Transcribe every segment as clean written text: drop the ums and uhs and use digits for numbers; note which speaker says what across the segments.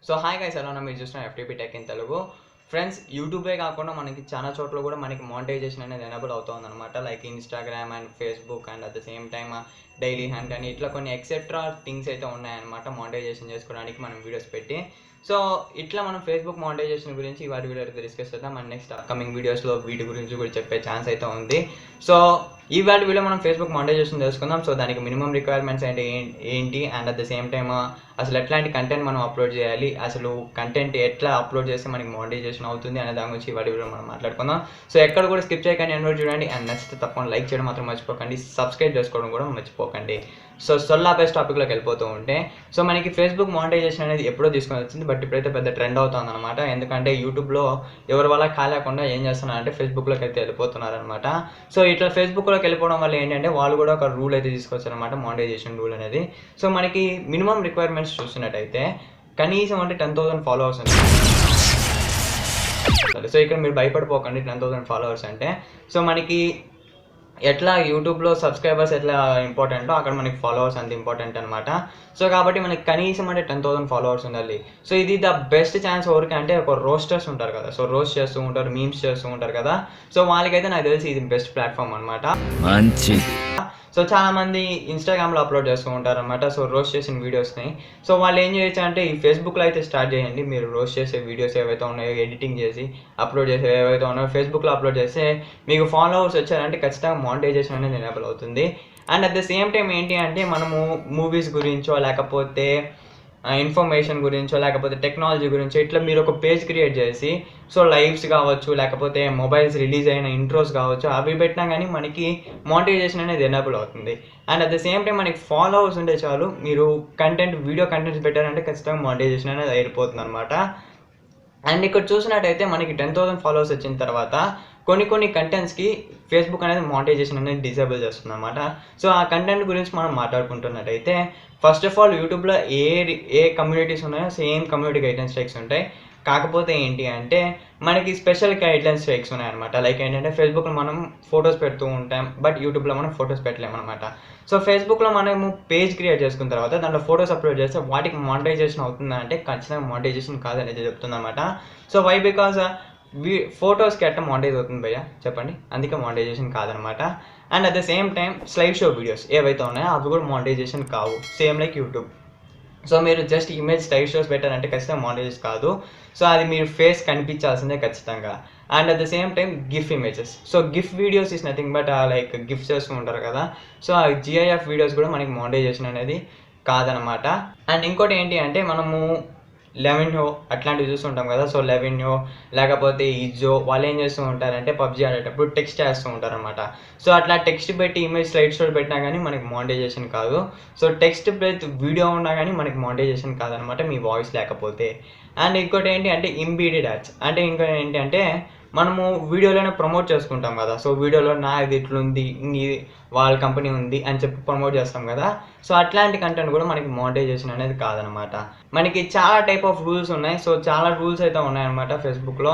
Speaker 1: So hi guys, ఎలా ఉన్నా? మీరు చూస్తున్న FTP tech in Telugu. Friends, యూట్యూబే కాకుండా మనకి చాలా చోట్ల కూడా మనకి మానిటైజేషన్ అనేది ఎనేబుల్ అవుతుంది అనమాట. Like Instagram and Facebook and at the same time daily hand అని ఇట్లా కొన్ని ఎక్సెట్రా థింగ్స్ అయితే ఉన్నాయన్నమాట మానిటైజేషన్ చేసుకోవడానికి మనం వీడియోస్ పెట్టి. సో ఇట్లా మనం ఫేస్బుక్ మానిటైజేషన్ గురించి వాటి వీడియో అయితే డిస్కస్ చేద్దాం. అండ్ నెక్స్ట్ అప్కమింగ్ వీడియోస్లో వీటి గురించి కూడా చెప్పే ఛాన్స్ అయితే ఉంది. సో ఈ వీడియో మనం ఫేస్బుక్ మానిటైజేషన్ తెలుసుకుందాం. సో దానికి మినిమం రిక్వైర్మెంట్స్ అంటే ఏంటి and at the same time అసలు ఎట్లాంటి కంటెంట్ మనం అప్లోడ్ చేయాలి, అసలు కంటెంట్ ఎట్లా అప్లోడ్ చేస్తే మనకి మానిటైజేషన్ అవుతుంది అనే దాని గురించి వీడియో మనం మాట్లాడుకుందాం. సో ఎక్కడ కూడా స్కిప్ చేయకండి, ఎన్నో చూడండి. అండ్ నచ్చితే తప్పకుండా లైక్ చేయడం మాత్రం మర్చిపోకండి, సబ్స్క్రైబ్ చేసుకోవడం కూడా మర్చిపోకండి. సో బెస్ట్ టాపిక్లోకి వెళ్ళిపోతూ ఉంటే, సో మనకి ఫేస్బుక్ మానిటైజేషన్ అనేది ఎప్పుడో తీసుకొని వచ్చింది, బట్ ఇప్పుడైతే పెద్ద ట్రెండ్ అవుతుంది అనమాట. ఎందుకంటే యూట్యూబ్లో ఎవరి వల్ల కాలేకుండా ఏం చేస్తున్నారంటే ఫేస్బుక్లోకి అయితే వెళ్ళిపోతున్నారనమాట. సో ఇట్లా ఫేస్బుక్లోకి వెళ్ళిపోవడం వల్ల ఏంటంటే వాళ్ళు కూడా ఒక రూల్ అయితే తీసుకొచ్చారనమాట, మానిటైజేషన్ రూల్ అనేది. సో మనకి మినిమం రిక్వైర్మెంట్స్ చూస్తున్నట్టయితే కనీసం అంటే 10,000 ఫాలోవర్స్ అండి. సో ఇక్కడ మీరు భయపడిపోకండి, 10,000 ఫాలోవర్స్ అంటే. సో మనకి ఎట్లా యూట్యూబ్లో సబ్స్క్రైబర్స్ ఎట్లా ఇంపార్టెంటో అక్కడ మనకి ఫాలోవర్స్ అంత ఇంపార్టెంట్ అనమాట. సో కాబట్టి మనకి కనీసం అంటే 10,000 ఫాలోవర్స్ ఉండాలి. సో ఇది ద బెస్ట్ ఛాన్స్ ఎవరికి అంటే ఒక రోస్టర్స్ ఉంటారు కదా, సో రోస్ట్ చేస్తూ ఉంటారు, మీమ్స్ చేస్తూ ఉంటారు కదా. సో వాళ్ళకైతే నాకు తెలిసి ఇది బెస్ట్ ప్లాట్ఫామ్ అనమాట. సో చాలామంది ఇన్స్టాగ్రామ్లో అప్లోడ్ చేస్తూ ఉంటారు అనమాట, సో రోస్ట్ చేసిన వీడియోస్ని. సో వాళ్ళు ఏం చేయొచ్చు అంటే ఈ ఫేస్బుక్లో అయితే స్టార్ట్ చేయండి. మీరు రోస్ట్ చేసే వీడియోస్ ఏవైతే ఉన్నాయో ఎడిటింగ్ చేసి అప్లోడ్ చేసే ఏవైతే ఉన్నాయో ఫేస్బుక్లో అప్లోడ్ చేస్తే మీకు ఫాలోవర్స్ వచ్చారంటే ఖచ్చితంగా మానిటైజేషన్ అనేది ఎనేబుల్ అవుతుంది. And at the same time ఏంటి అంటే మనము మూవీస్ గురించో లేకపోతే ఇన్ఫర్మేషన్ గురించో లేకపోతే టెక్నాలజీ గురించో ఇట్లా మీరు ఒక పేజ్ క్రియేట్ చేసి సో లైవ్స్ కావచ్చు లేకపోతే మొబైల్స్ రిలీజ్ అయిన ఇంట్రోస్ కావచ్చు అవి పెట్టినా కానీ మనకి మానిటైజేషన్ అనేది ఎనేబుల్ అవుతుంది. And at the same time మనకి ఫాలోవర్స్ ఉంటే చాలు, మీరు వీడియో కంటెంట్స్ పెట్టారంటే ఖచ్చితంగా మానిటైజేషన్ అనేది అయిపోతుంది అనమాట. అండ్ ఇక్కడ చూసినట్టయితే మనకి 10,000 ఫాలోవర్స్ వచ్చిన తర్వాత కొన్ని కంటెంట్స్కి ఫేస్బుక్ అనేది మానిటైజేషన్ అనేది డిసేబుల్ చేస్తుంది అనమాట. సో ఆ కంటెంట్ గురించి మనం మాట్లాడుకుంటున్నట్టయితే ఫస్ట్ ఆఫ్ ఆల్ యూట్యూబ్లో ఏ కమ్యూనిటీస్ ఉన్నాయో సేమ్ కమ్యూనిటీ గైడ్లైన్స్ స్ట్రైక్స్ ఉంటాయి. కాకపోతే ఏంటి అంటే మనకి స్పెషల్ గైడ్లైన్స్ స్ట్రైక్స్ ఉన్నాయన్నమాట. లైక్ ఏంటంటే ఫేస్బుక్లో మనం ఫొటోస్ పెడుతూ ఉంటాం, బట్ యూట్యూబ్లో మనం ఫొటోస్ పెట్టలేమన్నమాట. సో ఫేస్బుక్లో మనము పేజ్ క్రియేట్ చేసుకున్న తర్వాత దాంట్లో ఫొటోస్ అప్లోడ్ చేస్తే వాటికి మానిటైజేషన్ అవుతుందా అంటే ఖచ్చితంగా మానిటైజేషన్ కాదనేది చెప్తుందన్నమాట. సో వై బికాజ్ ఫొటోస్కి ఎట్లా మానిటైజ్ అవుతుంది భయ్యా చెప్పండి, అందుకే మానిటైజేషన్ కాదనమాట. And at the same time slide show videos ఏవైతే ఉన్నాయో అవి కూడా మానిటైజేషన్ కావు, సేమ్ లైక్ యూట్యూబ్. సో మీరు జస్ట్ ఇమేజ్ స్లైడ్ షోస్ పెట్టారంటే ఖచ్చితంగా మానిటైజ్ కాదు. సో అది మీరు ఫేస్ కనిపించాల్సిందే ఖచ్చితంగా. And at the same time gif images, so gif videos is nothing but like gifts చేస్తూ ఉంటారు కదా, సో ఆ జిఐఎఫ్ వీడియోస్ కూడా మనకి మానిటైజేషన్ అనేది కాదనమాట. అండ్ ఇంకోటి ఏంటి అంటే మనము లెవెన్యో అట్లాంటివి చూస్తుంటాం కదా. సో లెవెన్యో లేకపోతే ఇజో వాళ్ళు ఏం చేస్తూ ఉంటారంటే పబ్జీ ఆడేటప్పుడు టెక్స్ట్ చేస్తూ ఉంటారనమాట. సో అట్లా టెక్స్ట్ పెట్టి ఇమేజ్ స్లైడ్ షో పెట్టినా కానీ మనకి మానిటైజేషన్ కాదు. సో టెక్స్ట్ పెట్టి వీడియో ఉన్నా కానీ మనకి మానిటైజేషన్ కాదనమాట, మీ వాయిస్ లేకపోతే. అండ్ ఇంకోటి ఏంటి అంటే ఇంబీడెడ్ యాడ్స్ అంటే ఇంకా ఏంటి అంటే మనము వీడియోలోనే ప్రమోట్ చేసుకుంటాం కదా. సో వీడియోలో నా ఇది ఇట్లుంది, వాళ్ళ కంపెనీ ఉంది అని చెప్పి ప్రమోట్ చేస్తాం కదా. సో అట్లాంటి కంటెంట్ కూడా మనకి మానిటైజేషన్ అనేది కాదనమాట. మనకి చాలా టైప్ ఆఫ్ రూల్స్ ఉన్నాయి. సో చాలా రూల్స్ అయితే ఉన్నాయన్నమాట ఫేస్బుక్లో.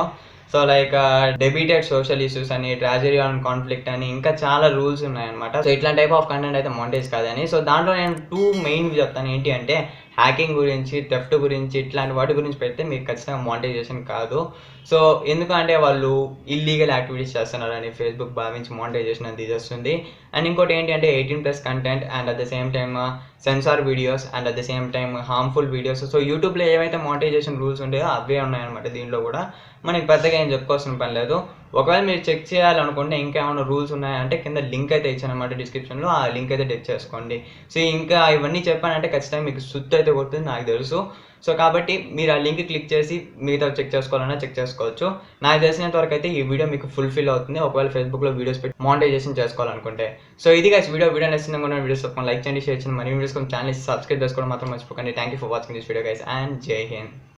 Speaker 1: So like debited social issues అని, ట్రాజడీ ఆన్ కాన్ఫ్లిక్ట్ అని, ఇంకా చాలా రూల్స్ ఉన్నాయన్నమాట. సో ఇట్లాంటి టైప్ ఆఫ్ కంటెంట్ అయితే మానిటైజ్ కాదని. సో దాంట్లో నేను 2 మెయిన్ చెప్తాను. ఏంటి అంటే హ్యాకింగ్ గురించి, థెఫ్ట్ గురించి, ఇట్లాంటి వాటి గురించి పెడితే మీకు ఖచ్చితంగా మానిటైజేషన్ కాదు. సో ఎందుకంటే వాళ్ళు ఇల్లీగల్ యాక్టివిటీస్ చేస్తున్నారని ఫేస్బుక్ భావించి మానిటైజేషన్ అని తీసేస్తుంది. అండ్ ఇంకోటి ఏంటి అంటే 18+ content and at the same time censor videos and at the same time harmful videos. So యూట్యూబ్లో ఏవైతే మానిటైజేషన్ రూల్స్ ఉంటాయో అవే ఉన్నాయన్నమాట. దీంట్లో కూడా మనకి పెద్దగా ఏం చెప్పుకోవాల్సిన పని లేదు. ఒకవేళ మీరు చెక్ చేయాలనుకుంటే ఇంకా ఏమైనా రూల్స్ ఉన్నాయంటే కింద లింక్ అయితే ఇచ్చానమాట డిస్క్రిప్షన్లో, ఆ లింక్ అయితే టెక్ చేసుకోండి. సో ఇంకా ఇవన్నీ చెప్పానంటే ఖచ్చితంగా మీకు సుత్తు అయితే కొడుతుంది నాకు తెలుసు. సో కాబట్టి మీరు ఆ లింక్ క్లిక్ చేసి మిగతా చెక్ చేసుకోవాలన్నా చెక్ చేసుకోవచ్చు. నాకు తెలిసినంత వరకు అయితే ఈ వీడియో మీకు ఫుల్ఫిల్ అవుతుంది ఒకవేళ ఫేస్బుక్లో వీడియోస్ పెట్టి మానిటైజేషన్ చేసుకోవాలనుకుంటే. సో ఇది గైస్ వీడియో నచ్చింది కూడా వీడియోస్ తప్పకుండా లైక్ చేయండి, షేర్ చేయండి, మరి వీడియోస్ ఛానల్ సబ్స్క్రైబ్ చేసుకోవడం మాత్రం మర్చిపోకండి. Thank you for watching this video guys and జై హింద్.